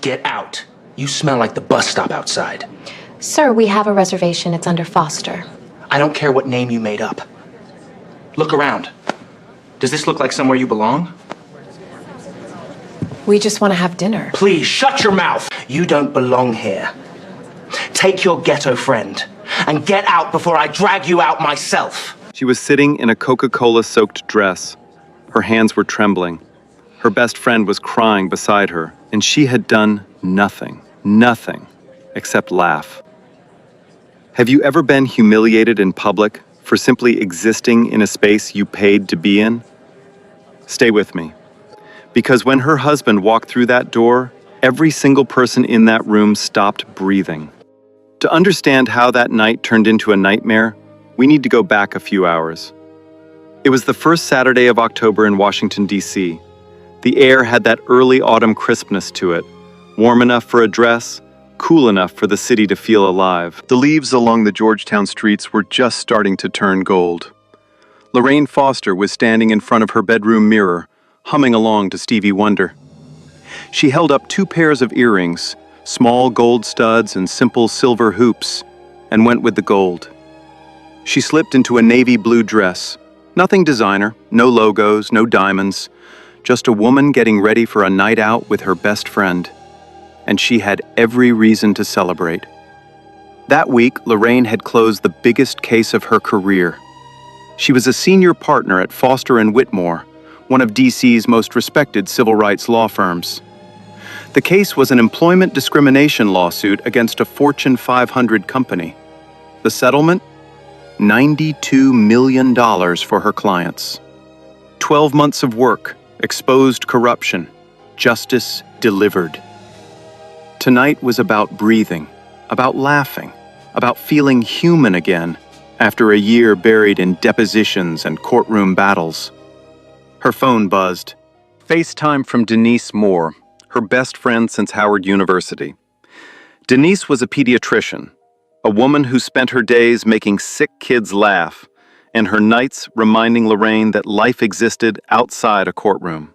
Get out. You smell like the bus stop outside. Sir, we have a reservation. It's under Foster. I don't care what name you made up. Look around. Does this look like somewhere you belong? We just want to have dinner. Please, shut your mouth. You don't belong here. Take your ghetto friend and get out before I drag you out myself. She was sitting in a Coca-Cola soaked dress. Her hands were trembling. Her best friend was crying beside her, and she had done nothing except laugh. Have you ever been humiliated in public for simply existing in a space you paid to be in? Stay with me. Because when her husband walked through that door, every single person in that room stopped breathing. To understand how that night turned into a nightmare, we need to go back a few hours. It was the first Saturday of October in Washington, D.C. The air had that early autumn crispness to it, warm enough for a dress, cool enough for the city to feel alive. The leaves along the Georgetown streets were just starting to turn gold. Lorraine Foster was standing in front of her bedroom mirror, humming along to Stevie Wonder. She held up 2 pairs of earrings, small gold studs and simple silver hoops, and went with the gold. She slipped into a navy blue dress. Nothing designer, no logos, no diamonds, just a woman getting ready for a night out with her best friend. And she had every reason to celebrate. That week, Lorraine had closed the biggest case of her career. She was a senior partner at Foster & Whitmore, one of D.C.'s most respected civil rights law firms. The case was an employment discrimination lawsuit against a Fortune 500 company. The settlement? $92 million for her clients. 12 months of work, exposed corruption, justice delivered. Tonight was about breathing, about laughing, about feeling human again after a year buried in depositions and courtroom battles. Her phone buzzed. FaceTime from Denise Moore, her best friend since Howard University. Denise was a pediatrician, a woman who spent her days making sick kids laugh, and her nights reminding Lorraine that life existed outside a courtroom.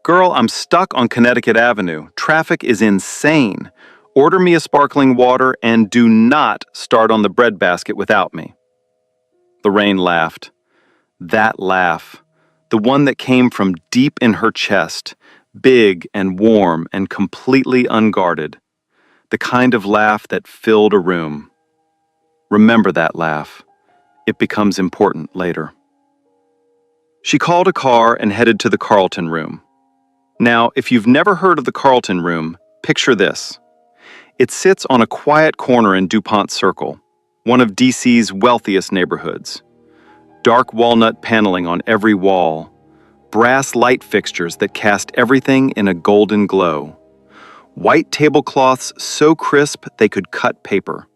Girl, I'm stuck on Connecticut Avenue. Traffic is insane. Order me a sparkling water and do not start on the breadbasket without me. Lorraine laughed. That laugh. The one that came from deep in her chest, big and warm and completely unguarded. The kind of laugh that filled a room. Remember that laugh. It becomes important later. She called a car and headed to the Carlton Room. Now, if you've never heard of the Carlton Room, picture this. It sits on a quiet corner in DuPont Circle, one of DC's wealthiest neighborhoods. Dark walnut paneling on every wall, brass light fixtures that cast everything in a golden glow, white tablecloths so crisp they could cut paper,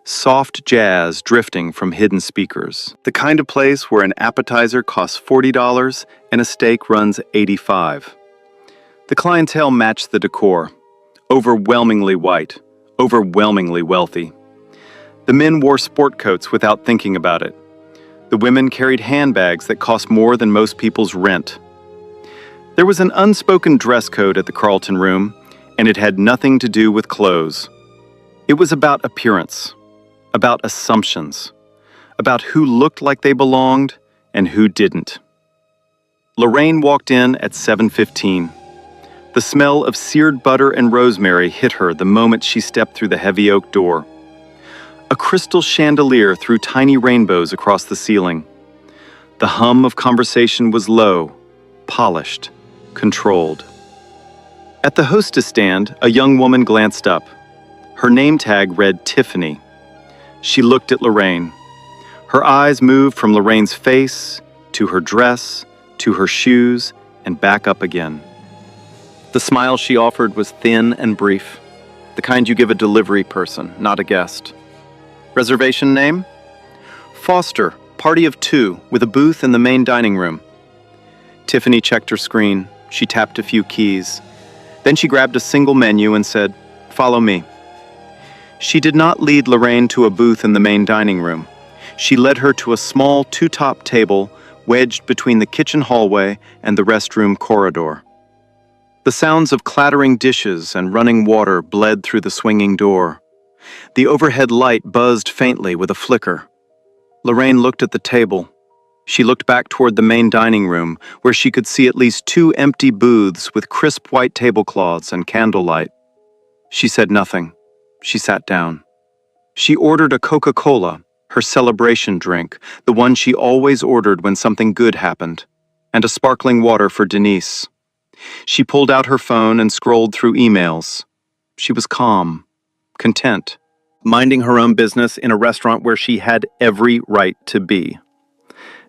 soft jazz drifting from hidden speakers, the kind of place where an appetizer costs $40 and a steak runs $85. The clientele matched the decor, overwhelmingly white, overwhelmingly wealthy. The men wore sport coats without thinking about it. The women carried handbags that cost more than most people's rent. There was an unspoken dress code at the Carlton Room, and it had nothing to do with clothes. It was about appearance, about assumptions, about who looked like they belonged and who didn't. Lorraine walked in at 7:15. The smell of seared butter and rosemary hit her the moment she stepped through the heavy oak door. A crystal chandelier threw tiny rainbows across the ceiling. The hum of conversation was low, polished, controlled. At the hostess stand, a young woman glanced up. Her name tag read Tiffany. She looked at Lorraine. Her eyes moved from Lorraine's face, to her dress, to her shoes, and back up again. The smile she offered was thin and brief, the kind you give a delivery person, not a guest. Reservation name? Foster, party of 2, with a booth in the main dining room. Tiffany checked her screen. She tapped a few keys. Then she grabbed a single menu and said, "Follow me." She did not lead Lorraine to a booth in the main dining room. She led her to a small 2-top table wedged between the kitchen hallway and the restroom corridor. The sounds of clattering dishes and running water bled through the swinging door. The overhead light buzzed faintly with a flicker. Lorraine looked at the table. She looked back toward the main dining room, where she could see at least 2 empty booths with crisp white tablecloths and candlelight. She said nothing. She sat down. She ordered a Coca-Cola, her celebration drink, the one she always ordered when something good happened, and a sparkling water for Denise. She pulled out her phone and scrolled through emails. She was calm, content, minding her own business in a restaurant where she had every right to be.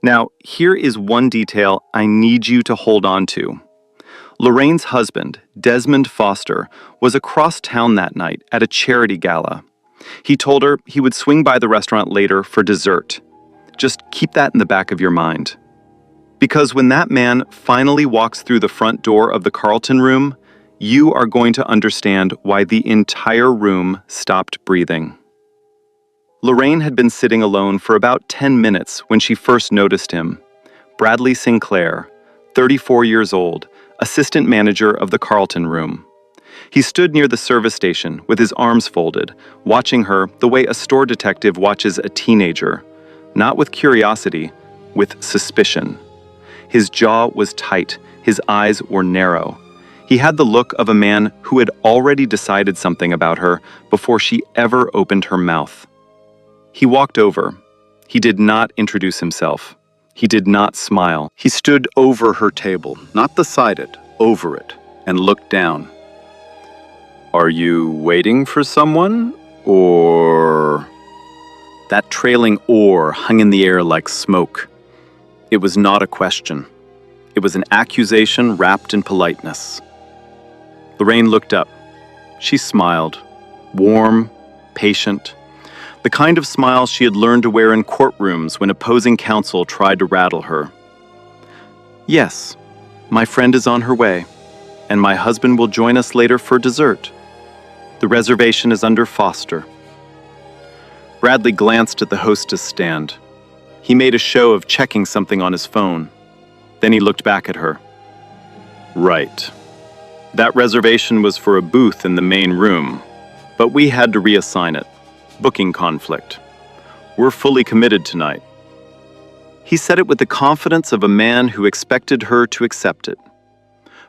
Now, here is one detail I need you to hold on to. Lorraine's husband, Desmond Foster, was across town that night at a charity gala. He told her he would swing by the restaurant later for dessert. Just keep that in the back of your mind. Because when that man finally walks through the front door of the Carlton room, you are going to understand why the entire room stopped breathing. Lorraine had been sitting alone for about 10 minutes when she first noticed him. Bradley Sinclair, 34 years old, assistant manager of the Carlton room. He stood near the service station with his arms folded, watching her the way a store detective watches a teenager, not with curiosity, with suspicion. His jaw was tight, his eyes were narrow. He had the look of a man who had already decided something about her before she ever opened her mouth. He walked over. He did not introduce himself. He did not smile. He stood over her table, not beside it, over it, and looked down. "Are you waiting for someone, or?" That trailing "or" hung in the air like smoke. It was not a question. It was an accusation wrapped in politeness. Lorraine looked up. She smiled, warm, patient, the kind of smile she had learned to wear in courtrooms when opposing counsel tried to rattle her. "Yes, my friend is on her way, and my husband will join us later for dessert. The reservation is under Foster." Bradley glanced at the hostess stand. He made a show of checking something on his phone. Then he looked back at her. "Right. That reservation was for a booth in the main room, but we had to reassign it. Booking conflict. We're fully committed tonight." He said it with the confidence of a man who expected her to accept it.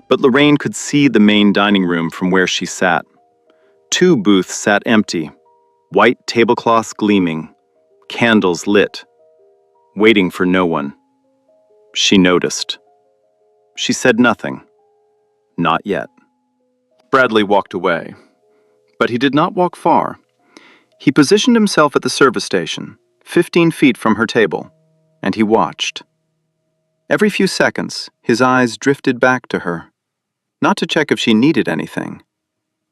But Lorraine could see the main dining room from where she sat. 2 booths sat empty, white tablecloths gleaming, candles lit, waiting for no one. She noticed. She said nothing. Not yet. Bradley walked away, but he did not walk far. He positioned himself at the service station, 15 feet from her table, and he watched. Every few seconds, his eyes drifted back to her, not to check if she needed anything,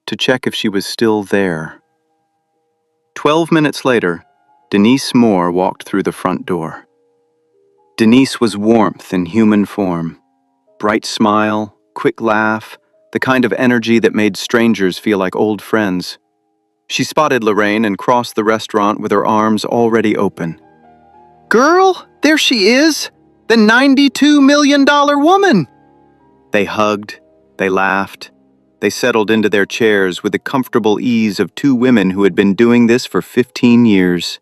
to check if she was still there. 12 minutes later, Denise Moore walked through the front door. Denise was warmth in human form. Bright smile, quick laugh, the kind of energy that made strangers feel like old friends. She spotted Lorraine and crossed the restaurant with her arms already open. "Girl, there she is! The $92 million woman!" They hugged, they laughed, they settled into their chairs with the comfortable ease of 2 women who had been doing this for 15 years.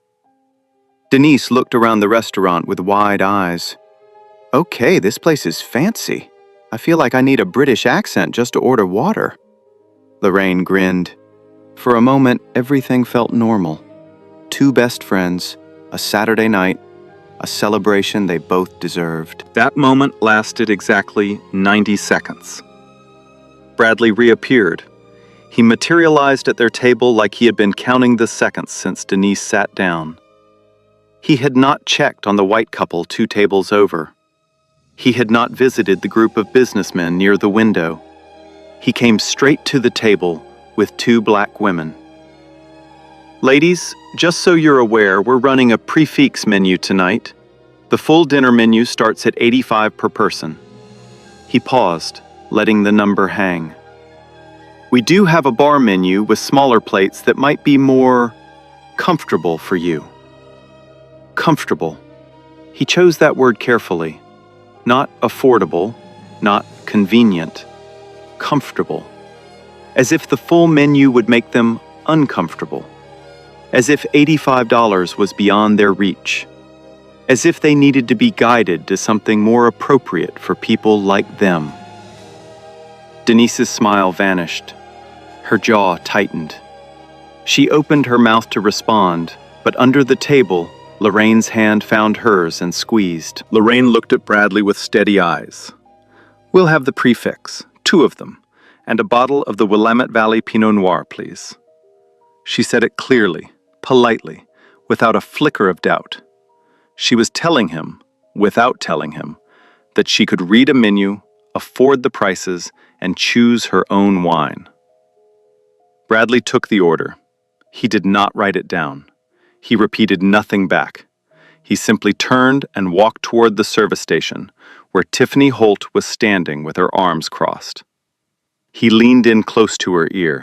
Denise looked around the restaurant with wide eyes. "Okay, this place is fancy. I feel like I need a British accent just to order water." Lorraine grinned. For a moment, everything felt normal. 2 best friends, a Saturday night, a celebration they both deserved. That moment lasted exactly 90 seconds. Bradley reappeared. He materialized at their table like he had been counting the seconds since Denise sat down. He had not checked on the white couple 2 tables over. He had not visited the group of businessmen near the window. He came straight to the table with 2 black women. "Ladies, just so you're aware, we're running a prix menu tonight. The full dinner menu starts at $85 per person." He paused, letting the number hang. "We do have a bar menu with smaller plates that might be more comfortable for you." Comfortable. He chose that word carefully. Not affordable, not convenient. comfortable, as if the full menu would make them uncomfortable, as if $85 was beyond their reach, as if they needed to be guided to something more appropriate for people like them. Denise's smile vanished. Her jaw tightened. She opened her mouth to respond, but under the table, Lorraine's hand found hers and squeezed. Lorraine looked at Bradley with steady eyes. "We'll have the prefix, 2 of them, and a bottle of the Willamette Valley Pinot Noir, please." She said it clearly, politely, without a flicker of doubt. She was telling him, without telling him, that she could read a menu, afford the prices, and choose her own wine. Bradley took the order. He did not write it down. He repeated nothing back. He simply turned and walked toward the service station, where Tiffany Holt was standing with her arms crossed. He leaned in close to her ear.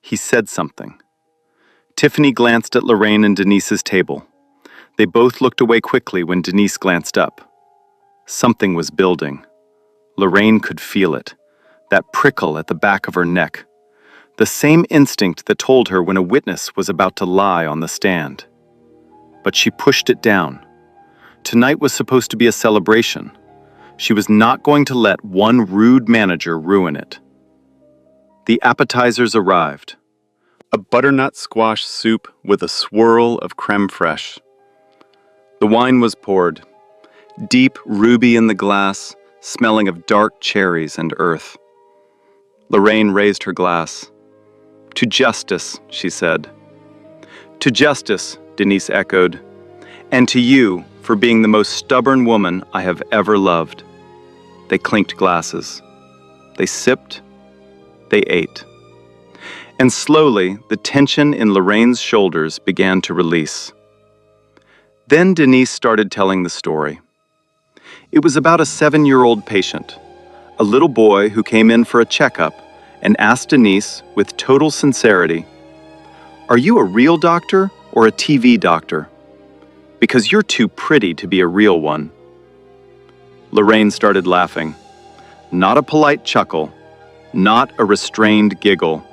He said something. Tiffany glanced at Lorraine and Denise's table. They both looked away quickly when Denise glanced up. Something was building. Lorraine could feel it, that prickle at the back of her neck. The same instinct that told her when a witness was about to lie on the stand. But she pushed it down. Tonight was supposed to be a celebration. She was not going to let one rude manager ruin it. The appetizers arrived. A butternut squash soup with a swirl of creme fraiche. The wine was poured, deep ruby in the glass, smelling of dark cherries and earth. Lorraine raised her glass. "To justice," she said. "To justice," Denise echoed, "and to you for being the most stubborn woman I have ever loved." They clinked glasses. They sipped. They ate. And slowly, the tension in Lorraine's shoulders began to release. Then Denise started telling the story. It was about a 7-year-old patient, a little boy who came in for a checkup and asked Denise, with total sincerity, "Are you a real doctor or a TV doctor? Because you're too pretty to be a real one." Lorraine started laughing. Not a polite chuckle, not a restrained giggle.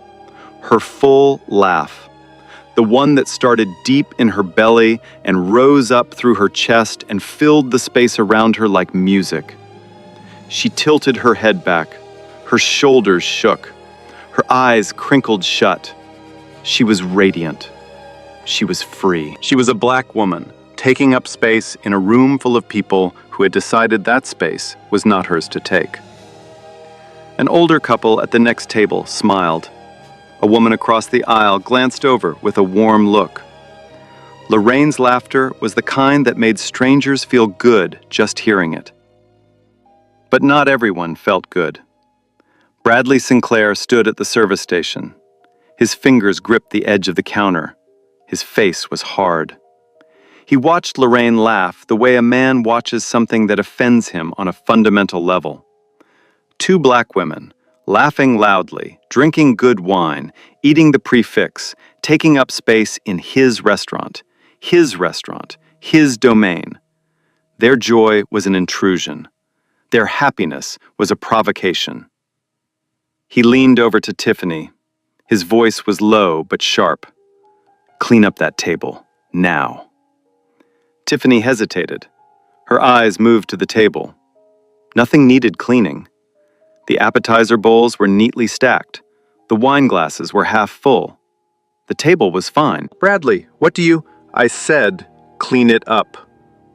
Her full laugh, the one that started deep in her belly and rose up through her chest and filled the space around her like music. She tilted her head back. Her shoulders shook. Her eyes crinkled shut. She was radiant. She was free. She was a black woman, taking up space in a room full of people who had decided that space was not hers to take. An older couple at the next table smiled. A woman across the aisle glanced over with a warm look. Lorraine's laughter was the kind that made strangers feel good just hearing it. But not everyone felt good. Bradley Sinclair stood at the service station. His fingers gripped the edge of the counter. His face was hard. He watched Lorraine laugh the way a man watches something that offends him on a fundamental level. 2 black women, laughing loudly, drinking good wine, eating the prefix, taking up space in his restaurant, his domain. Their joy was an intrusion. Their happiness was a provocation. He leaned over to Tiffany. His voice was low but sharp. "Clean up that table, now." Tiffany hesitated. Her eyes moved to the table. Nothing needed cleaning. The appetizer bowls were neatly stacked. The wine glasses were half full. The table was fine. "Bradley, what do you—" "I said, clean it up.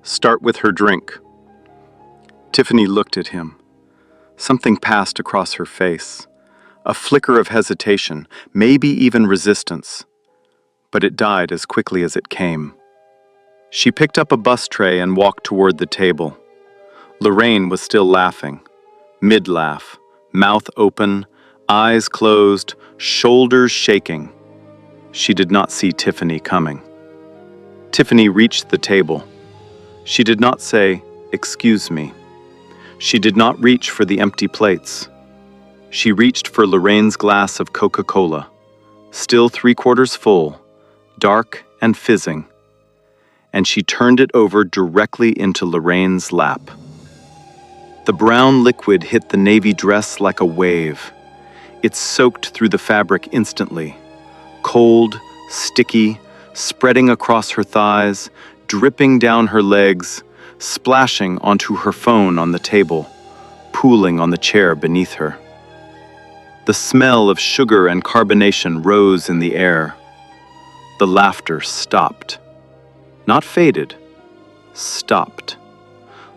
Start with her drink." Tiffany looked at him. Something passed across her face. A flicker of hesitation, maybe even resistance. But it died as quickly as it came. She picked up a bus tray and walked toward the table. Lorraine was still laughing. Mid-laugh, mouth open, eyes closed, shoulders shaking. She did not see Tiffany coming. Tiffany reached the table. She did not say, "Excuse me." She did not reach for the empty plates. She reached for Lorraine's glass of Coca-Cola, still 3/4 full, dark and fizzing, and she turned it over directly into Lorraine's lap. The brown liquid hit the navy dress like a wave. It soaked through the fabric instantly. Cold, sticky, spreading across her thighs, dripping down her legs, splashing onto her phone on the table, pooling on the chair beneath her. The smell of sugar and carbonation rose in the air. The laughter stopped. Not faded, stopped,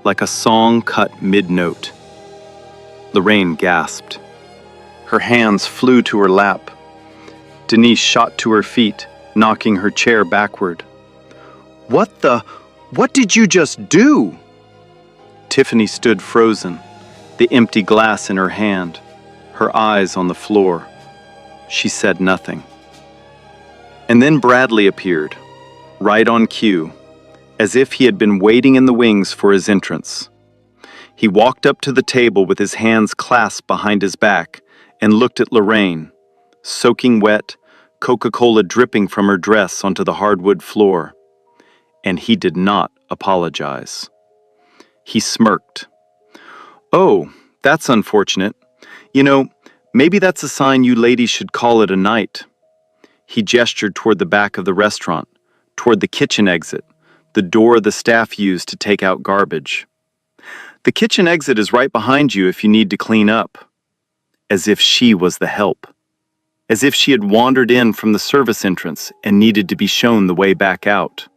like a song cut mid-note. Lorraine gasped. Her hands flew to her lap. Denise shot to her feet, knocking her chair backward. What did you just do? Tiffany stood frozen, the empty glass in her hand, her eyes on the floor. She said nothing. And then Bradley appeared, right on cue, as if he had been waiting in the wings for his entrance. He walked up to the table with his hands clasped behind his back and looked at Lorraine, soaking wet, Coca-Cola dripping from her dress onto the hardwood floor. And he did not apologize. He smirked. "Oh, that's unfortunate. You know, maybe that's a sign you ladies should call it a night." He gestured toward the back of the restaurant, toward the kitchen exit, the door the staff used to take out garbage. "The kitchen exit is right behind you if you need to clean up." As if she was the help. As if she had wandered in from the service entrance and needed to be shown the way back out.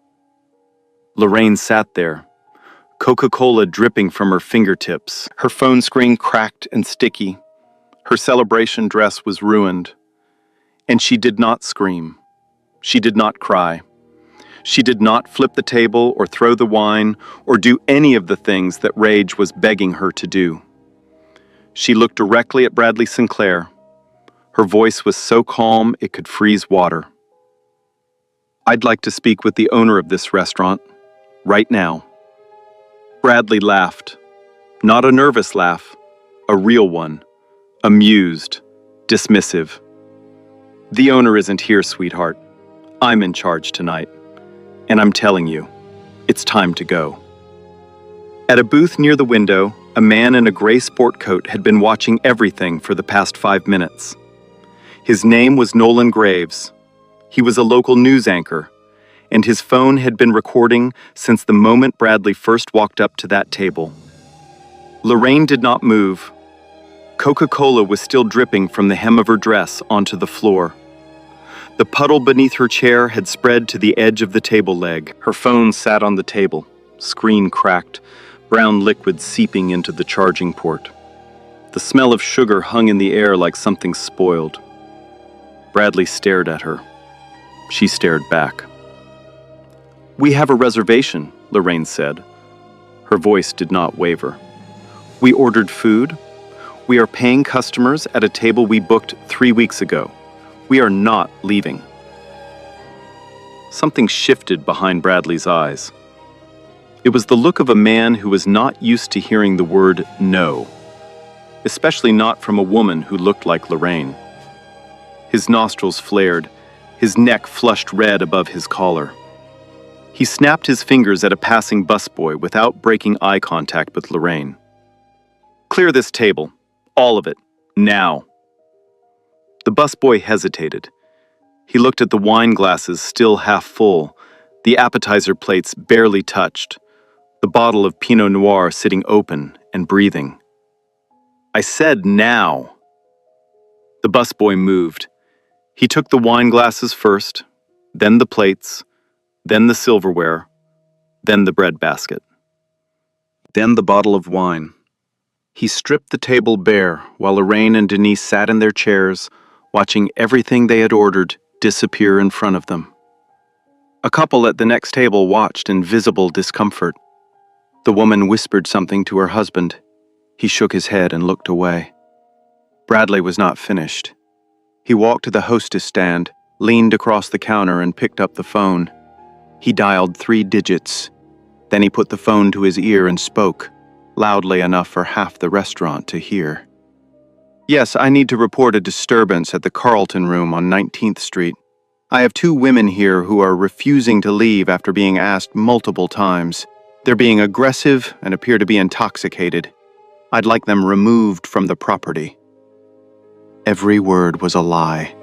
Lorraine sat there, Coca-Cola dripping from her fingertips, her phone screen cracked and sticky. Her celebration dress was ruined. And she did not scream. She did not cry. She did not flip the table or throw the wine or do any of the things that rage was begging her to do. She looked directly at Bradley Sinclair. Her voice was so calm it could freeze water. "I'd like to speak with the owner of this restaurant, right now." Bradley laughed. Not a nervous laugh, a real one, amused, dismissive. "The owner isn't here, sweetheart. I'm in charge tonight. And I'm telling you, it's time to go." At a booth near the window, a man in a gray sport coat had been watching everything for the past 5 minutes. His name was Nolan Graves. He was a local news anchor, and his phone had been recording since the moment Bradley first walked up to that table. Lorraine did not move. Coca-Cola was still dripping from the hem of her dress onto the floor. The puddle beneath her chair had spread to the edge of the table leg. Her phone sat on the table, screen cracked, brown liquid seeping into the charging port. The smell of sugar hung in the air like something spoiled. Bradley stared at her. She stared back. "We have a reservation," Lorraine said. Her voice did not waver. "We ordered food. We are paying customers at a table we booked 3 weeks ago. We are not leaving." Something shifted behind Bradley's eyes. It was the look of a man who was not used to hearing the word no, especially not from a woman who looked like Lorraine. His nostrils flared, his neck flushed red above his collar. He snapped his fingers at a passing busboy without breaking eye contact with Lorraine. "Clear this table, all of it, now." The busboy hesitated. He looked at the wine glasses still half full, the appetizer plates barely touched, the bottle of Pinot Noir sitting open and breathing. "I said now." The busboy moved. He took the wine glasses first, then the plates, then the silverware, then the bread basket, then the bottle of wine. He stripped the table bare while Lorraine and Denise sat in their chairs, watching everything they had ordered disappear in front of them. A couple at the next table watched in visible discomfort. The woman whispered something to her husband. He shook his head and looked away. Bradley was not finished. He walked to the hostess stand, leaned across the counter and picked up the phone. He dialed 3 digits. Then he put the phone to his ear and spoke, loudly enough for half the restaurant to hear. "Yes, I need to report a disturbance at the Carlton Room on 19th Street. I have 2 women here who are refusing to leave after being asked multiple times. They're being aggressive and appear to be intoxicated. I'd like them removed from the property." Every word was a lie.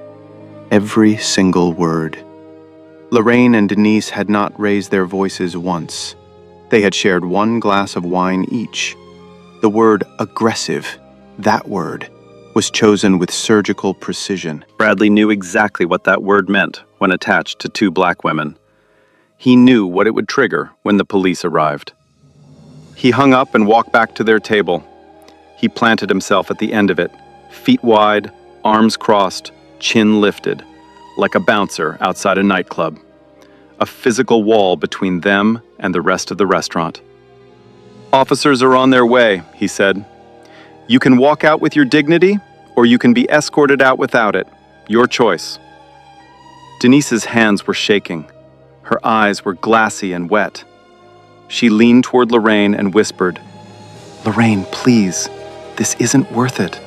Every single word. Lorraine and Denise had not raised their voices once. They had shared one glass of wine each. The word aggressive, that word, was chosen with surgical precision. Bradley knew exactly what that word meant when attached to two black women. He knew what it would trigger when the police arrived. He hung up and walked back to their table. He planted himself at the end of it, feet wide, arms crossed, chin lifted, like a bouncer outside a nightclub. A physical wall between them and the rest of the restaurant. "Officers are on their way," he said. "You can walk out with your dignity, or you can be escorted out without it. Your choice." Denise's hands were shaking. Her eyes were glassy and wet. She leaned toward Lorraine and whispered, "Lorraine, please, this isn't worth it.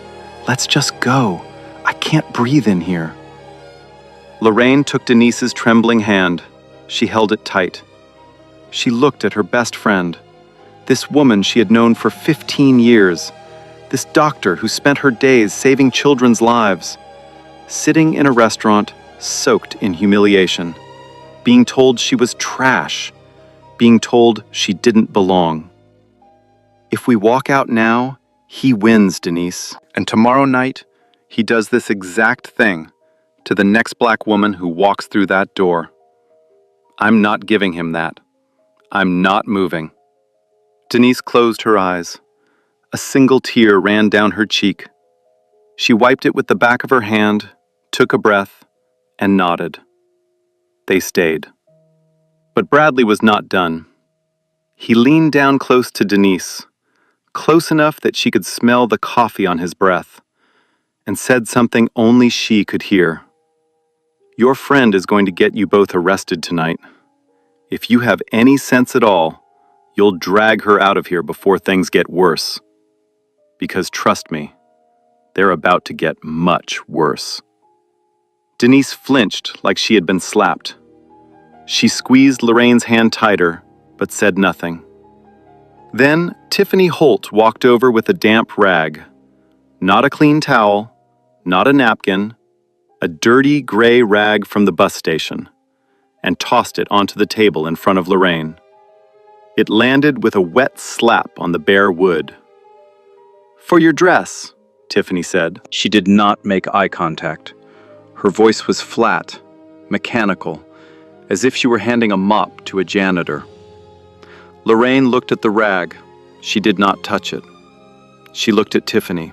Let's just go. I can't breathe in here." Lorraine took Denise's trembling hand. She held it tight. She looked at her best friend, this woman she had known for 15 years, this doctor who spent her days saving children's lives, sitting in a restaurant soaked in humiliation, being told she was trash, being told she didn't belong. "If we walk out now, he wins, Denise. And tomorrow night, he does this exact thing to the next black woman who walks through that door. I'm not giving him that. I'm not moving." Denise closed her eyes. A single tear ran down her cheek. She wiped it with the back of her hand, took a breath, and nodded. They stayed. But Bradley was not done. He leaned down close to Denise, close enough that she could smell the coffee on his breath, and said something only she could hear. "Your friend is going to get you both arrested tonight. If you have any sense at all, you'll drag her out of here before things get worse. Because trust me, they're about to get much worse." Denise flinched like she had been slapped. She squeezed Lorraine's hand tighter, but said nothing. Then Tiffany Holt walked over with a damp rag. Not a clean towel, not a napkin, a dirty gray rag from the bus station, and tossed it onto the table in front of Lorraine. It landed with a wet slap on the bare wood. "For your dress," Tiffany said. She did not make eye contact. Her voice was flat, mechanical, as if she were handing a mop to a janitor. Lorraine looked at the rag. She did not touch it. She looked at Tiffany.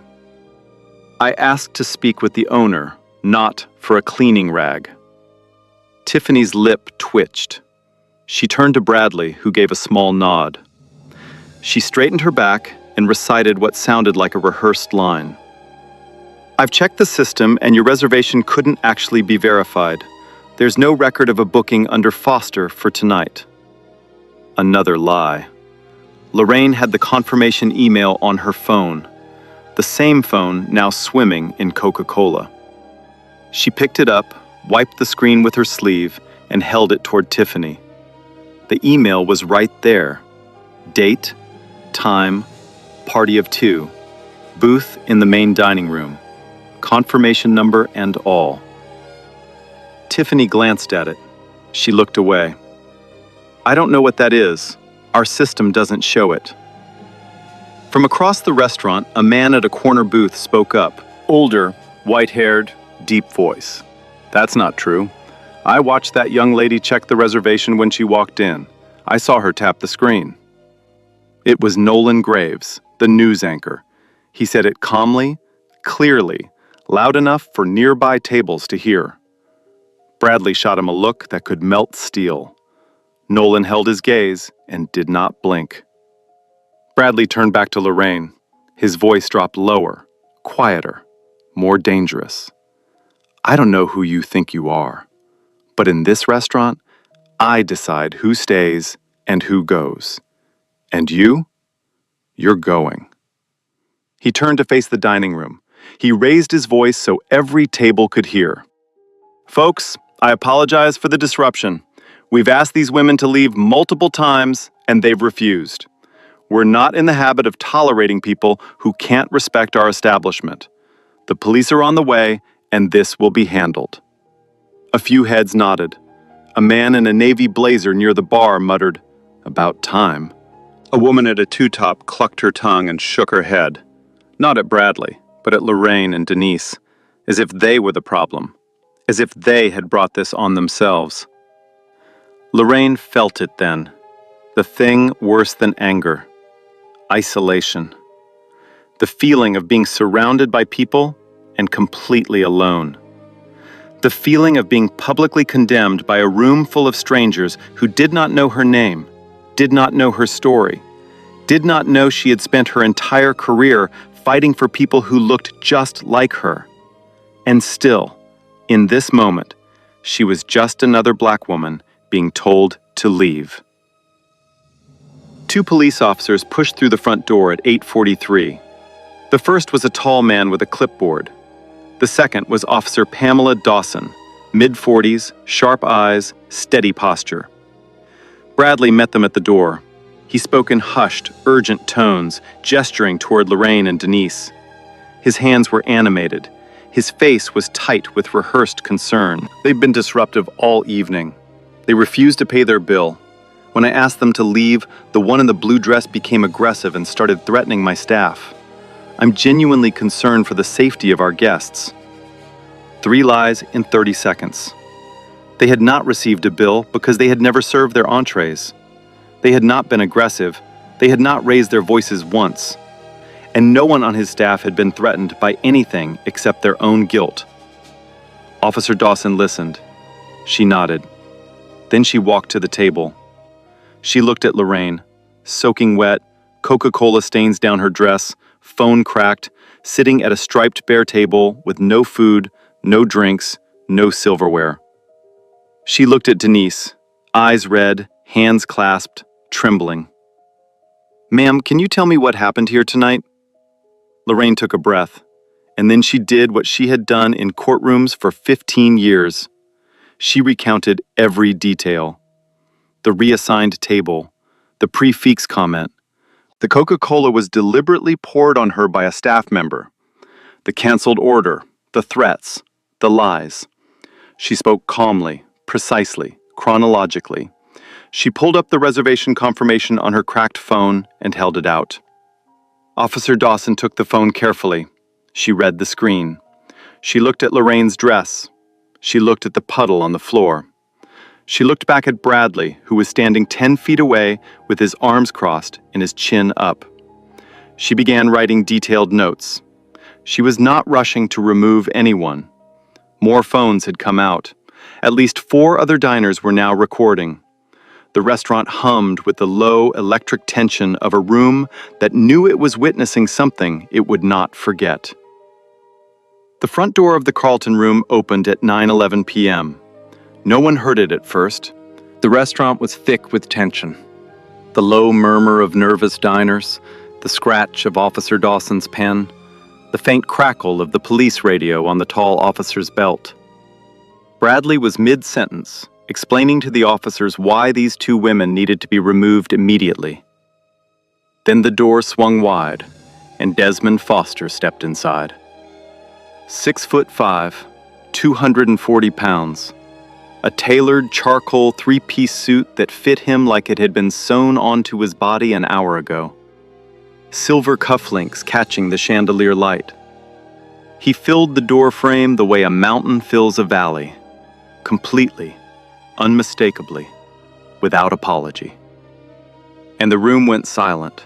"I asked to speak with the owner, not for a cleaning rag." Tiffany's lip twitched. She turned to Bradley, who gave a small nod. She straightened her back and recited what sounded like a rehearsed line. "I've checked the system and your reservation couldn't actually be verified. There's no record of a booking under Foster for tonight." Another lie. Lorraine had the confirmation email on her phone, the same phone now swimming in Coca-Cola. She picked it up, wiped the screen with her sleeve, and held it toward Tiffany. The email was right there. Date, time, party of 2, booth in the main dining room, confirmation number and all. Tiffany glanced at it. She looked away. "I don't know what that is. Our system doesn't show it." From across the restaurant, a man at a corner booth spoke up. Older, white-haired, deep voice. "That's not true. I watched that young lady check the reservation when she walked in. I saw her tap the screen." It was Nolan Graves, the news anchor. He said it calmly, clearly, loud enough for nearby tables to hear. Bradley shot him a look that could melt steel. Nolan held his gaze and did not blink. Bradley turned back to Lorraine. His voice dropped lower, quieter, more dangerous. "I don't know who you think you are, but in this restaurant, I decide who stays and who goes. And you? You're going." He turned to face the dining room. He raised his voice so every table could hear. "Folks, I apologize for the disruption. We've asked these women to leave multiple times, and they've refused. We're not in the habit of tolerating people who can't respect our establishment. The police are on the way, and this will be handled." A few heads nodded. A man in a navy blazer near the bar muttered, "About time." A woman at a two-top clucked her tongue and shook her head. Not at Bradley, but at Lorraine and Denise, as if they were the problem, as if they had brought this on themselves. Lorraine felt it then, the thing worse than anger, isolation. The feeling of being surrounded by people and completely alone. The feeling of being publicly condemned by a room full of strangers who did not know her name, did not know her story, did not know she had spent her entire career fighting for people who looked just like her. And still, in this moment, she was just another black woman being told to leave. Two police officers pushed through the front door at 8:43. The first was a tall man with a clipboard. The second was Officer Pamela Dawson, mid-40s, sharp eyes, steady posture. Bradley met them at the door. He spoke in hushed, urgent tones, gesturing toward Lorraine and Denise. His hands were animated. His face was tight with rehearsed concern. They'd been disruptive all evening. They refused to pay their bill. When I asked them to leave, the one in the blue dress became aggressive and started threatening my staff. I'm genuinely concerned for the safety of our guests. 3 lies in 30 seconds. They had not received a bill because they had never served their entrees. They had not been aggressive. They had not raised their voices once. And no one on his staff had been threatened by anything except their own guilt. Officer Dawson listened. She nodded. Then she walked to the table. She looked at Lorraine, soaking wet, Coca-Cola stains down her dress, phone cracked, sitting at a striped bare table with no food, no drinks, no silverware. She looked at Denise, eyes red, hands clasped, trembling. "Ma'am, can you tell me what happened here tonight?" Lorraine took a breath, and then she did what she had done in courtrooms for 15 years. She recounted every detail. The reassigned table, the prefix comment. The Coca-Cola was deliberately poured on her by a staff member. The canceled order, the threats, the lies. She spoke calmly, precisely, chronologically. She pulled up the reservation confirmation on her cracked phone and held it out. Officer Dawson took the phone carefully. She read the screen. She looked at Lorraine's dress. She looked at the puddle on the floor. She looked back at Bradley, who was standing 10 feet away with his arms crossed and his chin up. She began writing detailed notes. She was not rushing to remove anyone. More phones had come out. At least 4 other diners were now recording. The restaurant hummed with the low electric tension of a room that knew it was witnessing something it would not forget. The front door of the Carlton room opened at 9:11 p.m. No one heard it at first. The restaurant was thick with tension. The low murmur of nervous diners, the scratch of Officer Dawson's pen, the faint crackle of the police radio on the tall officer's belt. Bradley was mid-sentence, explaining to the officers why these 2 women needed to be removed immediately. Then the door swung wide, and Desmond Foster stepped inside. 6'5", 240 pounds. A tailored charcoal 3-piece suit that fit him like it had been sewn onto his body an hour ago. Silver cufflinks catching the chandelier light. He filled the door frame the way a mountain fills a valley. Completely, unmistakably, without apology. And the room went silent.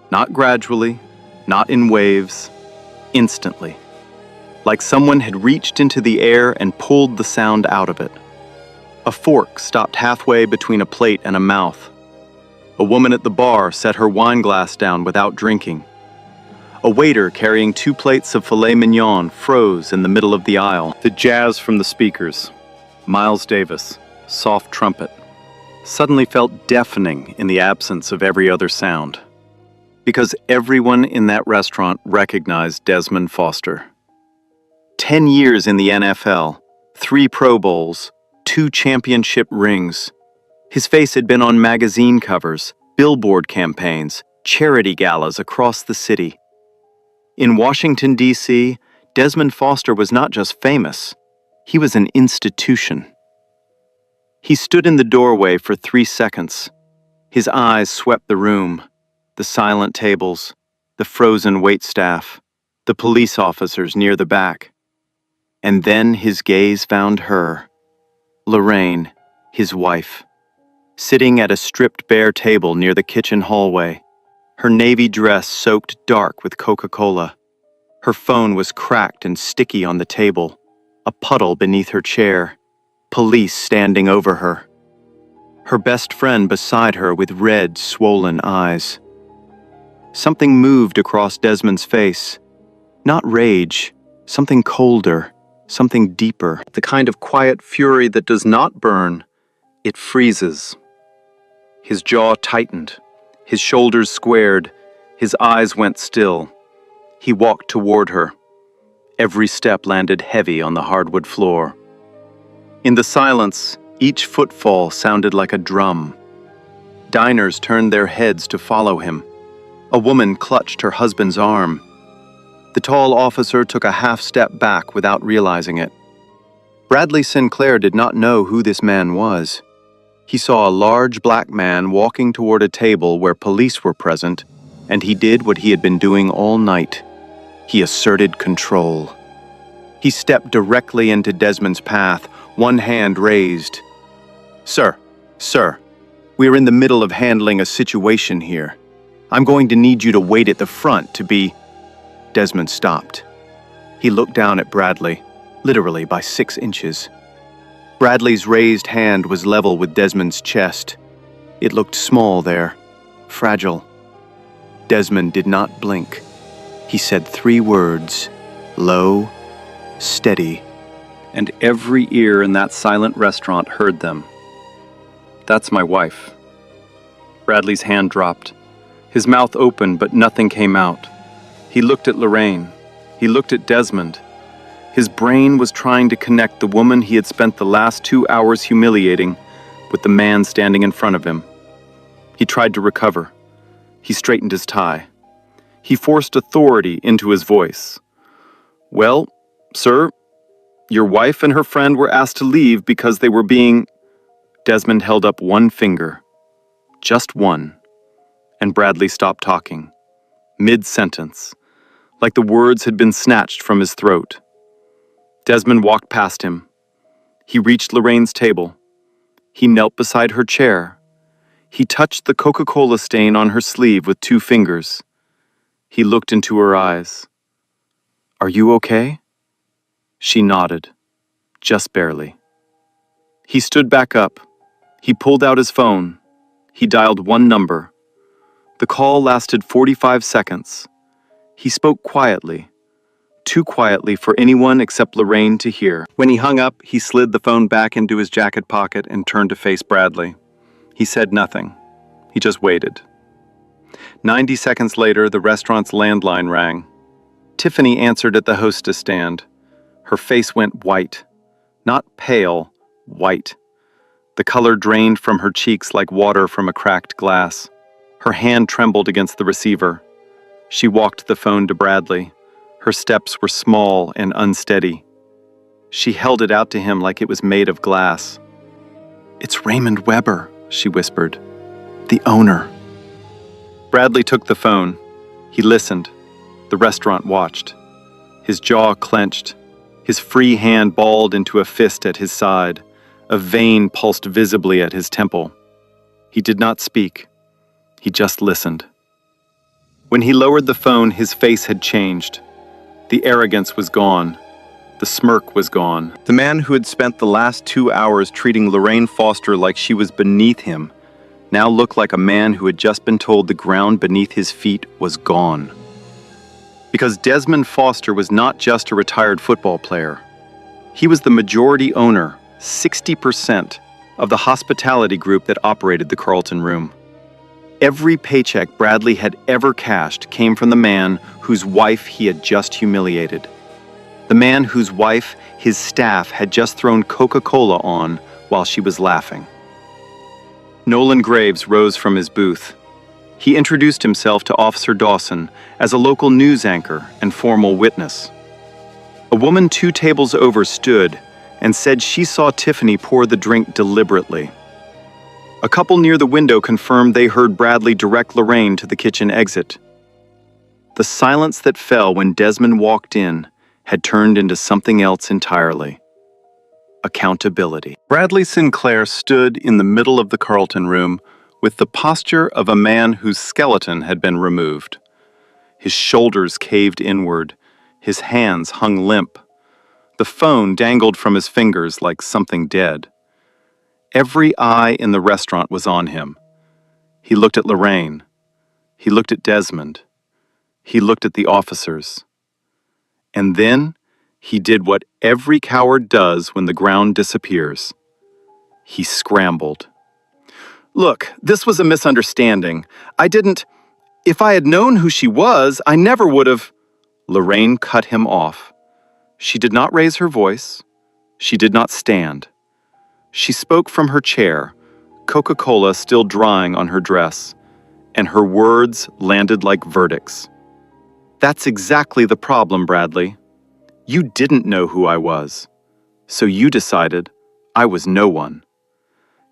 Not gradually, not in waves, instantly. Like someone had reached into the air and pulled the sound out of it. A fork stopped halfway between a plate and a mouth. A woman at the bar set her wine glass down without drinking. A waiter carrying 2 plates of filet mignon froze in the middle of the aisle. The jazz from the speakers, Miles Davis, soft trumpet, suddenly felt deafening in the absence of every other sound. Because everyone in that restaurant recognized Desmond Foster. 10 years in the NFL, 3 Pro Bowls, 2 championship rings. His face had been on magazine covers, billboard campaigns, charity galas across the city. In Washington, D.C., Desmond Foster was not just famous, he was an institution. He stood in the doorway for 3 seconds. His eyes swept the room, the silent tables, the frozen waitstaff, the police officers near the back. And then his gaze found her, Lorraine, his wife, sitting at a stripped bare table near the kitchen hallway, her navy dress soaked dark with Coca-Cola. Her phone was cracked and sticky on the table, a puddle beneath her chair, police standing over her. Her best friend beside her with red, swollen eyes. Something moved across Desmond's face. Not rage, something colder, something deeper. The kind of quiet fury that does not burn, it freezes. His jaw tightened, his shoulders squared, his eyes went still. He walked toward her. Every step landed heavy on the hardwood floor. In the silence, each footfall sounded like a drum. Diners turned their heads to follow him. A woman clutched her husband's arm. The tall officer took a half step back without realizing it. Bradley Sinclair did not know who this man was. He saw a large black man walking toward a table where police were present, and he did what he had been doing all night. He asserted control. He stepped directly into Desmond's path, one hand raised. Sir, we are in the middle of handling a situation here. I'm going to need you to wait at the front to be... Desmond stopped. He looked down at Bradley, literally by 6 inches. Bradley's raised hand was level with Desmond's chest. It looked small there, fragile. Desmond did not blink. He said 3 words, low, steady. And every ear in that silent restaurant heard them. That's my wife. Bradley's hand dropped. His mouth opened, but nothing came out. He looked at Lorraine. He looked at Desmond. His brain was trying to connect the woman he had spent the last 2 hours humiliating with the man standing in front of him. He tried to recover. He straightened his tie. He forced authority into his voice. Well, sir, your wife and her friend were asked to leave because they were being... Desmond held up one finger. Just one. And Bradley stopped talking. Mid-sentence. Like the words had been snatched from his throat. Desmond walked past him. He reached Lorraine's table. He knelt beside her chair. He touched the Coca-Cola stain on her sleeve with 2 fingers. He looked into her eyes. Are you okay? She nodded, just barely. He stood back up. He pulled out his phone. He dialed 1 number. The call lasted 45 seconds. He spoke quietly, too quietly for anyone except Lorraine to hear. When he hung up, he slid the phone back into his jacket pocket and turned to face Bradley. He said nothing. He just waited. 90 seconds later, the restaurant's landline rang. Tiffany answered at the hostess stand. Her face went white. Not pale, white. The color drained from her cheeks like water from a cracked glass. Her hand trembled against the receiver. She walked the phone to Bradley. Her steps were small and unsteady. She held it out to him like it was made of glass. It's Raymond Weber, she whispered. The owner. Bradley took the phone. He listened. The restaurant watched. His jaw clenched. His free hand balled into a fist at his side. A vein pulsed visibly at his temple. He did not speak. He just listened. When he lowered the phone, his face had changed. The arrogance was gone. The smirk was gone. The man who had spent the last 2 hours treating Lorraine Foster like she was beneath him now looked like a man who had just been told the ground beneath his feet was gone. Because Desmond Foster was not just a retired football player. He was the majority owner, 60%, of the hospitality group that operated the Carlton Room. Every paycheck Bradley had ever cashed came from the man whose wife he had just humiliated. The man whose wife his staff had just thrown Coca-Cola on while she was laughing. Nolan Graves rose from his booth. He introduced himself to Officer Dawson as a local news anchor and formal witness. A woman 2 tables over stood and said she saw Tiffany pour the drink deliberately. A couple near the window confirmed they heard Bradley direct Lorraine to the kitchen exit. The silence that fell when Desmond walked in had turned into something else entirely. Accountability. Bradley Sinclair stood in the middle of the Carlton room with the posture of a man whose skeleton had been removed. His shoulders caved inward, his hands hung limp. The phone dangled from his fingers like something dead. Every eye in the restaurant was on him. He looked at Lorraine. He looked at Desmond. He looked at the officers. And then he did what every coward does when the ground disappears. He scrambled. "Look, this was a misunderstanding. If I had known who she was, I never would have." Lorraine cut him off. She did not raise her voice. She did not stand. She spoke from her chair, Coca-Cola still drying on her dress, and her words landed like verdicts. "That's exactly the problem, Bradley. You didn't know who I was, so you decided I was no one.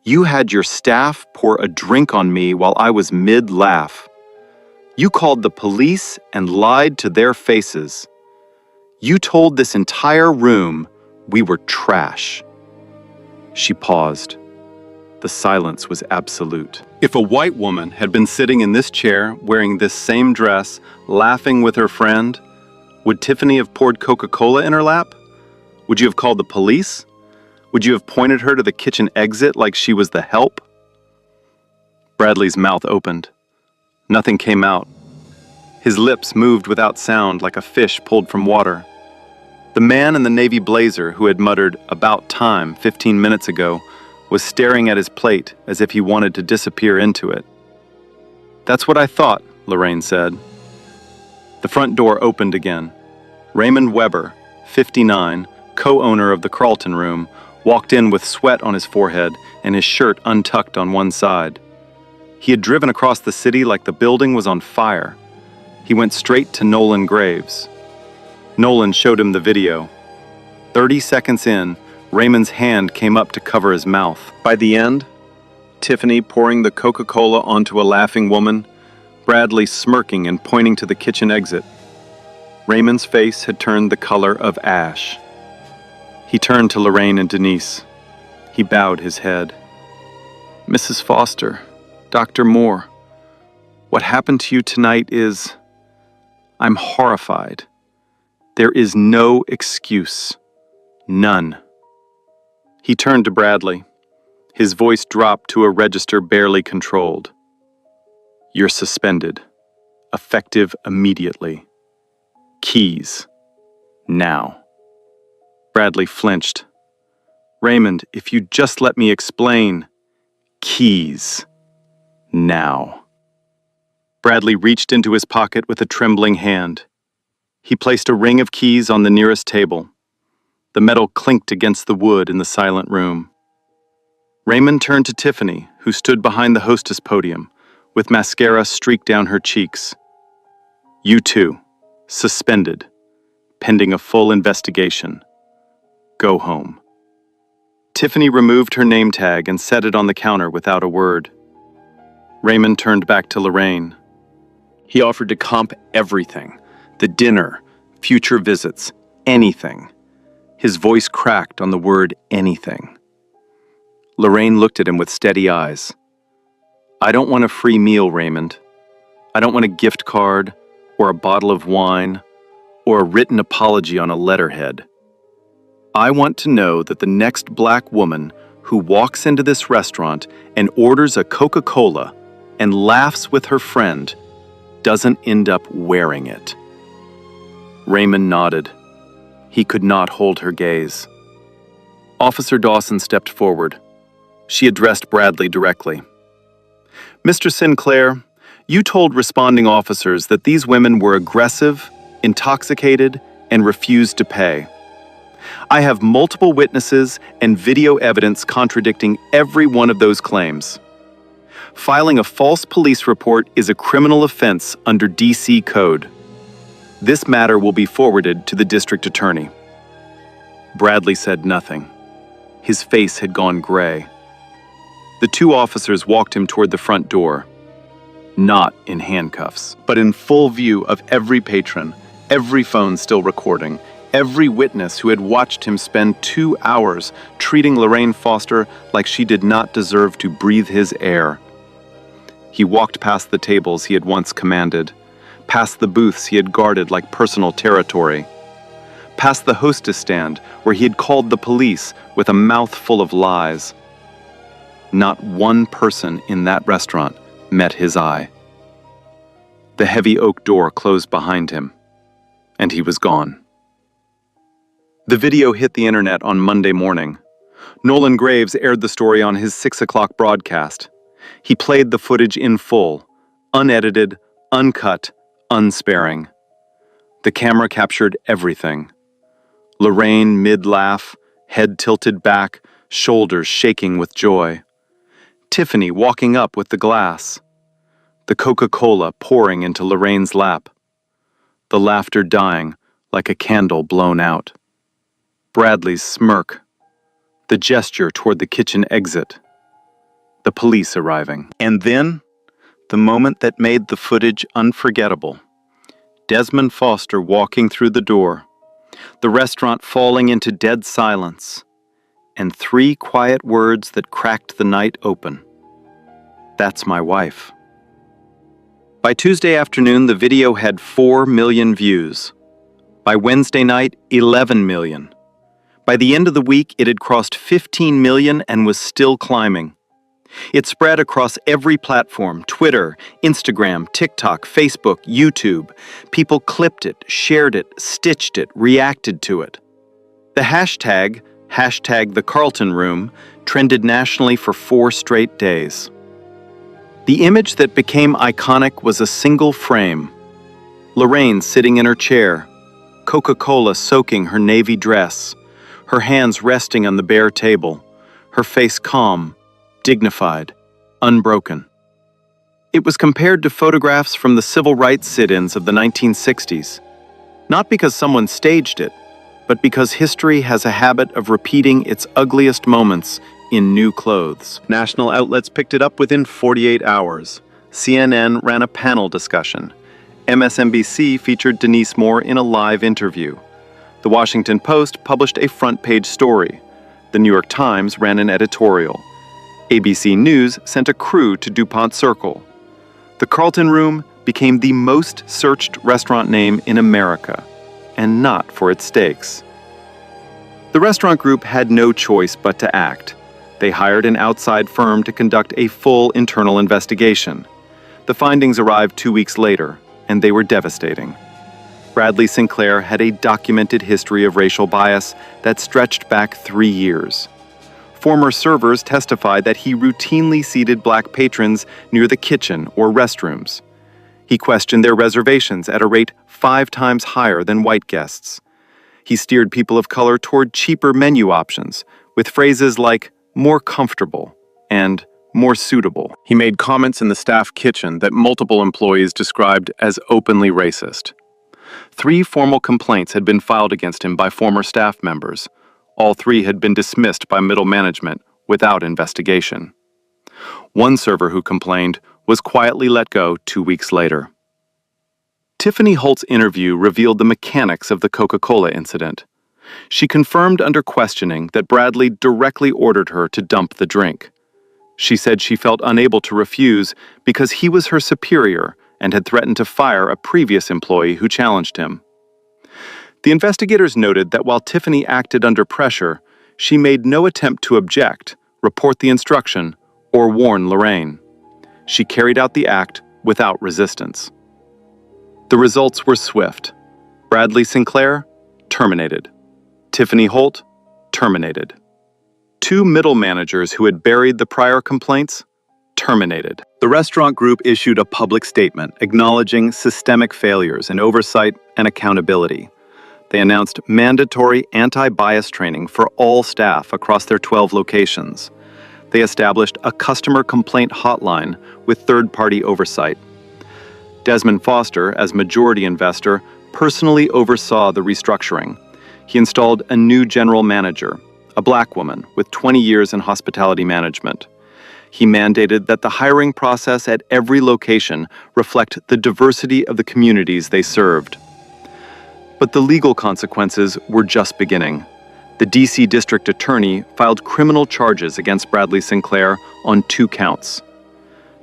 You had your staff pour a drink on me while I was mid-laugh. You called the police and lied to their faces. You told this entire room we were trash." She paused. The silence was absolute. If a white woman had been sitting in this chair wearing this same dress, laughing with her friend, would Tiffany have poured Coca-Cola in her lap? Would you have called the police? Would you have pointed her to the kitchen exit like she was the help? Bradley's mouth opened. Nothing came out. His lips moved without sound like a fish pulled from water. The man in the navy blazer who had muttered "about time" 15 minutes ago was staring at his plate as if he wanted to disappear into it. "That's what I thought," Lorraine said. The front door opened again. Raymond Weber, 59, co-owner of the Carlton room, walked in with sweat on his forehead and his shirt untucked on one side. He had driven across the city like the building was on fire. He went straight to Nolan Graves. Nolan showed him the video. 30 seconds in, Raymond's hand came up to cover his mouth. By the end, Tiffany pouring the Coca-Cola onto a laughing woman, Bradley smirking and pointing to the kitchen exit. Raymond's face had turned the color of ash. He turned to Lorraine and Denise. He bowed his head. "Mrs. Foster, Dr. Moore, what happened to you tonight is... I'm horrified. There is no excuse. None." He turned to Bradley. His voice dropped to a register barely controlled. "You're suspended. Effective immediately. Keys. Now." Bradley flinched. "Raymond, if you just let me explain. Keys. Now." Bradley reached into his pocket with a trembling hand. He placed a ring of keys on the nearest table. The metal clinked against the wood in the silent room. Raymond turned to Tiffany, who stood behind the hostess podium, with mascara streaked down her cheeks. "You two, suspended, pending a full investigation. Go home." Tiffany removed her name tag and set it on the counter without a word. Raymond turned back to Lorraine. He offered to comp everything. The dinner, future visits, anything. His voice cracked on the word anything. Lorraine looked at him with steady eyes. "I don't want a free meal, Raymond. I don't want a gift card, or a bottle of wine, or a written apology on a letterhead. I want to know that the next black woman who walks into this restaurant and orders a Coca-Cola and laughs with her friend doesn't end up wearing it." Raymond nodded. He could not hold her gaze. Officer Dawson stepped forward. She addressed Bradley directly. "Mr. Sinclair, you told responding officers that these women were aggressive, intoxicated, and refused to pay. I have multiple witnesses and video evidence contradicting every one of those claims. Filing a false police report is a criminal offense under DC Code. This matter will be forwarded to the district attorney." Bradley said nothing. His face had gone gray. The two officers walked him toward the front door, not in handcuffs, but in full view of every patron, every phone still recording, every witness who had watched him spend 2 hours treating Lorraine Foster like she did not deserve to breathe his air. He walked past the tables he had once commanded, past the booths he had guarded like personal territory, past the hostess stand where he had called the police with a mouth full of lies. Not one person in that restaurant met his eye. The heavy oak door closed behind him, and he was gone. The video hit the internet on Monday morning. Nolan Graves aired the story on his 6 o'clock broadcast. He played the footage in full, unedited, uncut, unsparing. The camera captured everything. Lorraine mid-laugh, head tilted back, shoulders shaking with joy. Tiffany walking up with the glass. The Coca-Cola pouring into Lorraine's lap. The laughter dying like a candle blown out. Bradley's smirk. The gesture toward the kitchen exit. The police arriving. And then, the moment that made the footage unforgettable. Desmond Foster walking through the door. The restaurant falling into dead silence. And 3 quiet words that cracked the night open. "That's my wife." By Tuesday afternoon, the video had 4 million views. By Wednesday night, 11 million. By the end of the week, it had crossed 15 million and was still climbing. It spread across every platform: Twitter, Instagram, TikTok, Facebook, YouTube. People clipped it, shared it, stitched it, reacted to it. The hashtag the Carlton Room, trended nationally for 4 straight days. The image that became iconic was a single frame. Lorraine sitting in her chair, Coca-Cola soaking her navy dress, her hands resting on the bare table, her face calm, dignified, unbroken. It was compared to photographs from the civil rights sit-ins of the 1960s, not because someone staged it, but because history has a habit of repeating its ugliest moments in new clothes. National outlets picked it up within 48 hours. CNN ran a panel discussion. MSNBC featured Denise Moore in a live interview. The Washington Post published a front-page story. The New York Times ran an editorial. ABC News sent a crew to DuPont Circle. The Carlton Room became the most searched restaurant name in America, and not for its steaks. The restaurant group had no choice but to act. They hired an outside firm to conduct a full internal investigation. The findings arrived 2 weeks later, and they were devastating. Bradley Sinclair had a documented history of racial bias that stretched back 3 years. Former servers testified that he routinely seated black patrons near the kitchen or restrooms. He questioned their reservations at a rate 5 times higher than white guests. He steered people of color toward cheaper menu options, with phrases like "more comfortable" and "more suitable." He made comments in the staff kitchen that multiple employees described as openly racist. 3 formal complaints had been filed against him by former staff members. All 3 had been dismissed by middle management without investigation. One server who complained was quietly let go 2 weeks later. Tiffany Holt's interview revealed the mechanics of the Coca-Cola incident. She confirmed under questioning that Bradley directly ordered her to dump the drink. She said she felt unable to refuse because he was her superior and had threatened to fire a previous employee who challenged him. The investigators noted that while Tiffany acted under pressure, she made no attempt to object, report the instruction, or warn Lorraine. She carried out the act without resistance. The results were swift. Bradley Sinclair, terminated. Tiffany Holt, terminated. 2 middle managers who had buried the prior complaints, terminated. The restaurant group issued a public statement acknowledging systemic failures in oversight and accountability. They announced mandatory anti-bias training for all staff across their 12 locations. They established a customer complaint hotline with third-party oversight. Desmond Foster, as majority investor, personally oversaw the restructuring. He installed a new general manager, a black woman with 20 years in hospitality management. He mandated that the hiring process at every location reflect the diversity of the communities they served. But the legal consequences were just beginning. The D.C. District Attorney filed criminal charges against Bradley Sinclair on 2 counts.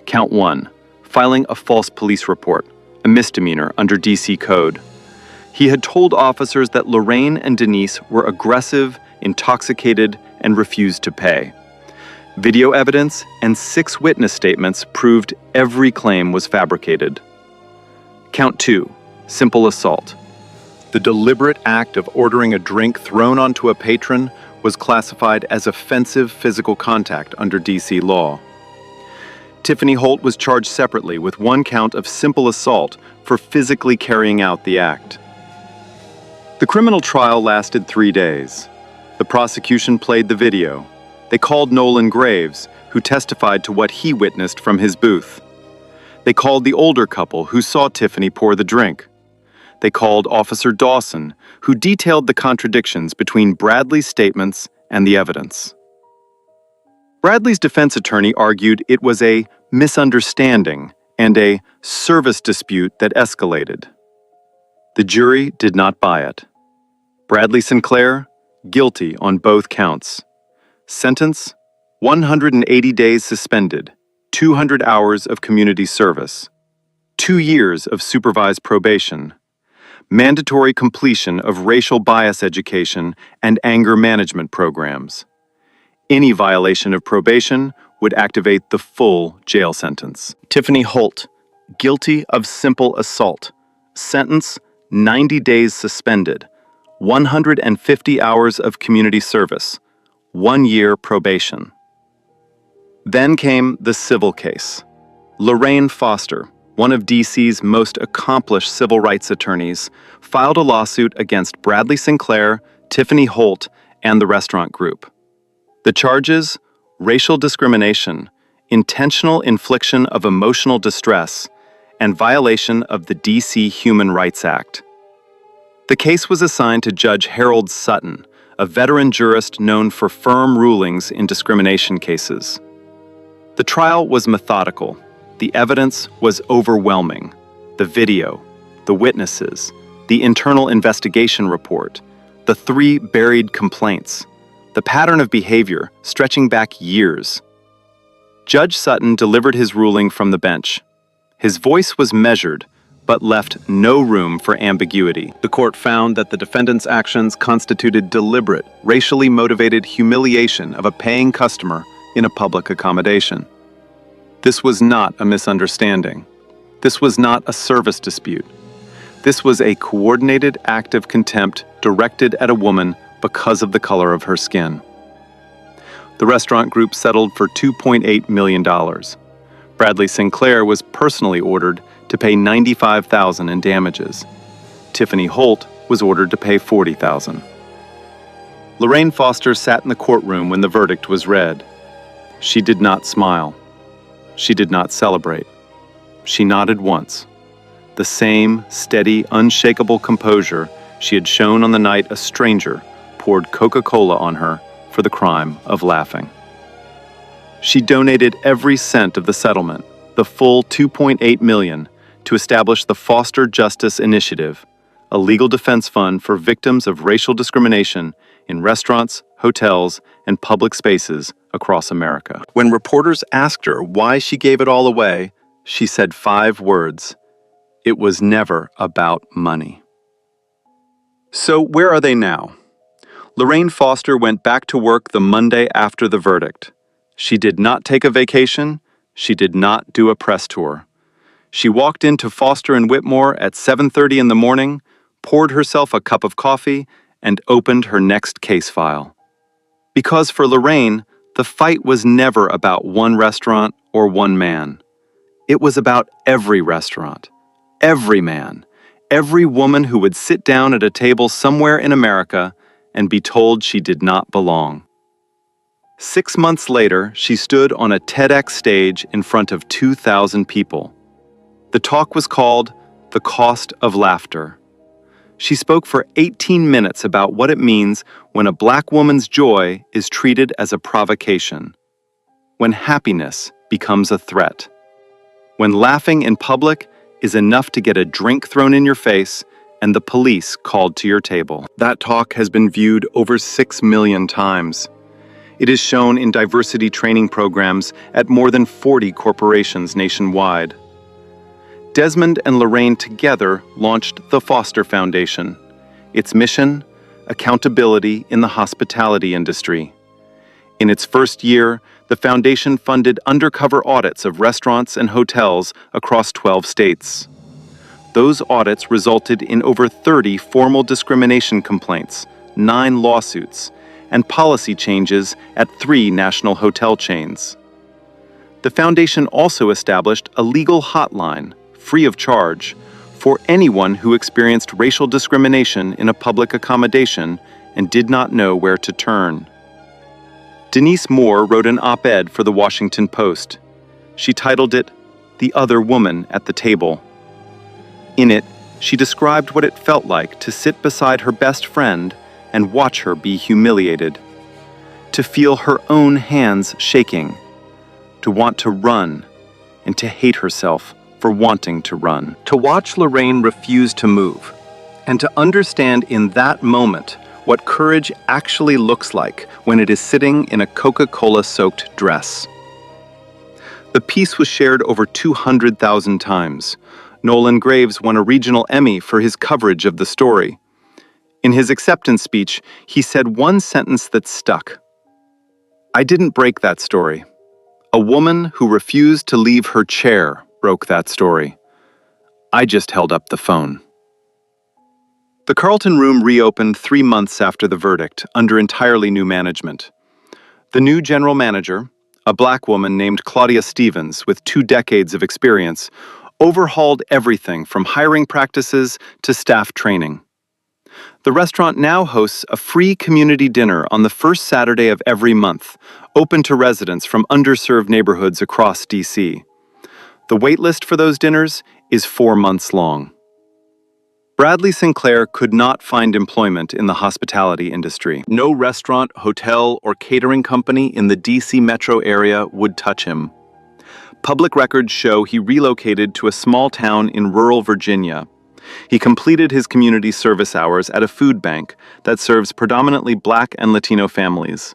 Count 1, filing a false police report, a misdemeanor under D.C. Code. He had told officers that Lorraine and Denise were aggressive, intoxicated, and refused to pay. Video evidence and 6 witness statements proved every claim was fabricated. Count 2, simple assault. The deliberate act of ordering a drink thrown onto a patron was classified as offensive physical contact under D.C. law. Tiffany Holt was charged separately with 1 count of simple assault for physically carrying out the act. The criminal trial lasted 3 days. The prosecution played the video. They called Nolan Graves, who testified to what he witnessed from his booth. They called the older couple who saw Tiffany pour the drink. They called Officer Dawson, who detailed the contradictions between Bradley's statements and the evidence. Bradley's defense attorney argued it was a misunderstanding and a service dispute that escalated. The jury did not buy it. Bradley Sinclair, guilty on both counts. Sentence, 180 days suspended, 200 hours of community service, 2 years of supervised probation, mandatory completion of racial bias education and anger management programs. Any violation of probation would activate the full jail sentence. Tiffany Holt, guilty of simple assault. Sentence, 90 days suspended, 150 hours of community service, 1 year probation. Then came the civil case. Lorraine Foster, one of D.C.'s most accomplished civil rights attorneys, filed a lawsuit against Bradley Sinclair, Tiffany Holt, and the restaurant group. The charges: racial discrimination, intentional infliction of emotional distress, and violation of the D.C. Human Rights Act. The case was assigned to Judge Harold Sutton, a veteran jurist known for firm rulings in discrimination cases. The trial was methodical. The evidence was overwhelming. The video, the witnesses, the internal investigation report, the 3 buried complaints, the pattern of behavior stretching back years. Judge Sutton delivered his ruling from the bench. His voice was measured, but left no room for ambiguity. The court found that the defendant's actions constituted deliberate, racially motivated humiliation of a paying customer in a public accommodation. This was not a misunderstanding. This was not a service dispute. This was a coordinated act of contempt directed at a woman because of the color of her skin. The restaurant group settled for $2.8 million. Bradley Sinclair was personally ordered to pay $95,000 in damages. Tiffany Holt was ordered to pay $40,000. Lorraine Foster sat in the courtroom when the verdict was read. She did not smile. She did not celebrate. She nodded once. The same steady, unshakable composure she had shown on the night a stranger poured Coca-Cola on her for the crime of laughing. She donated every cent of the settlement, the full $2.8 million, to establish the Foster Justice Initiative, a legal defense fund for victims of racial discrimination in restaurants, hotels, and public spaces across America. When reporters asked her why she gave it all away, she said 5 words: "It was never about money." So where are they now? Lorraine Foster went back to work the Monday after the verdict. She did not take a vacation. She did not do a press tour. She walked into Foster and Whitmore at 7:30 in the morning, poured herself a cup of coffee, and opened her next case file. Because for Lorraine, the fight was never about one restaurant or one man. It was about every restaurant, every man, every woman who would sit down at a table somewhere in America and be told she did not belong. 6 months later, she stood on a TEDx stage in front of 2,000 people. The talk was called "The Cost of Laughter." She spoke for 18 minutes about what it means when a black woman's joy is treated as a provocation, when happiness becomes a threat, when laughing in public is enough to get a drink thrown in your face and the police called to your table. That talk has been viewed over 6 million times. It is shown in diversity training programs at more than 40 corporations nationwide. Desmond and Lorraine together launched the Foster Foundation. Its mission, accountability in the hospitality industry. In its first year, the foundation funded undercover audits of restaurants and hotels across 12 states. Those audits resulted in over 30 formal discrimination complaints, 9 lawsuits, and policy changes at 3 national hotel chains. The foundation also established a legal hotline, free of charge, for anyone who experienced racial discrimination in a public accommodation and did not know where to turn. Denise Moore wrote an op-ed for the Washington Post. She titled it, "The Other Woman at the Table." In it, she described what it felt like to sit beside her best friend and watch her be humiliated, to feel her own hands shaking, to want to run, and to hate herself for wanting to run. To watch Lorraine refuse to move, and to understand in that moment what courage actually looks like when it is sitting in a Coca-Cola soaked dress. The piece was shared over 200,000 times. Nolan Graves won a regional Emmy for his coverage of the story. In his acceptance speech, he said one sentence that stuck. "I didn't break that story. A woman who refused to leave her chair broke that story. I just held up the phone." The Carlton Room reopened 3 months after the verdict, under entirely new management. The new general manager, a black woman named Claudia Stevens with 2 decades of experience, overhauled everything from hiring practices to staff training. The restaurant now hosts a free community dinner on the first Saturday of every month, open to residents from underserved neighborhoods across D.C. The waitlist for those dinners is 4 months long. Bradley Sinclair could not find employment in the hospitality industry. No restaurant, hotel, or catering company in the D.C. metro area would touch him. Public records show he relocated to a small town in rural Virginia. He completed his community service hours at a food bank that serves predominantly Black and Latino families.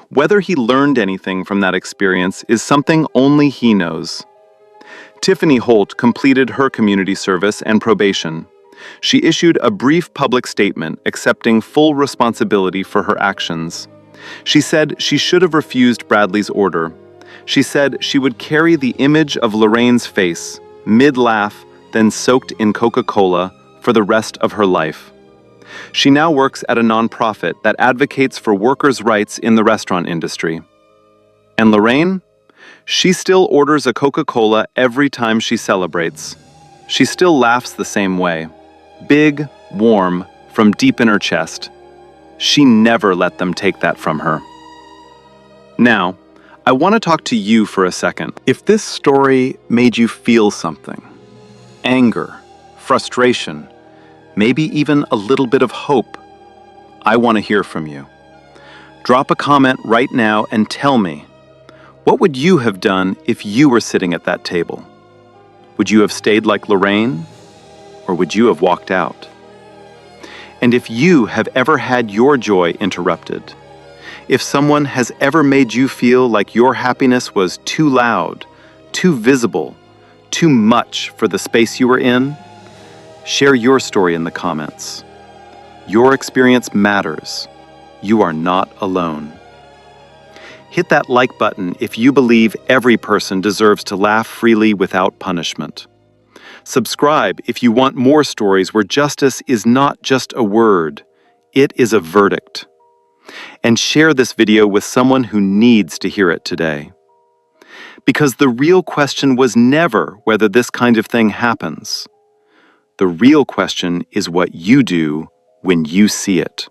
Whether he learned anything from that experience is something only he knows. Tiffany Holt completed her community service and probation. She issued a brief public statement accepting full responsibility for her actions. She said she should have refused Bradley's order. She said she would carry the image of Lorraine's face, mid-laugh, then soaked in Coca-Cola, for the rest of her life. She now works at a nonprofit that advocates for workers' rights in the restaurant industry. And Lorraine? She still orders a Coca-Cola every time she celebrates. She still laughs the same way. Big, warm, from deep in her chest. She never let them take that from her. Now, I want to talk to you for a second. If this story made you feel something, anger, frustration, maybe even a little bit of hope, I want to hear from you. Drop a comment right now and tell me, what would you have done if you were sitting at that table? Would you have stayed like Lorraine, or would you have walked out? And if you have ever had your joy interrupted, if someone has ever made you feel like your happiness was too loud, too visible, too much for the space you were in, share your story in the comments. Your experience matters. You are not alone. Hit that like button if you believe every person deserves to laugh freely without punishment. Subscribe if you want more stories where justice is not just a word, it is a verdict. And share this video with someone who needs to hear it today. Because the real question was never whether this kind of thing happens. The real question is what you do when you see it.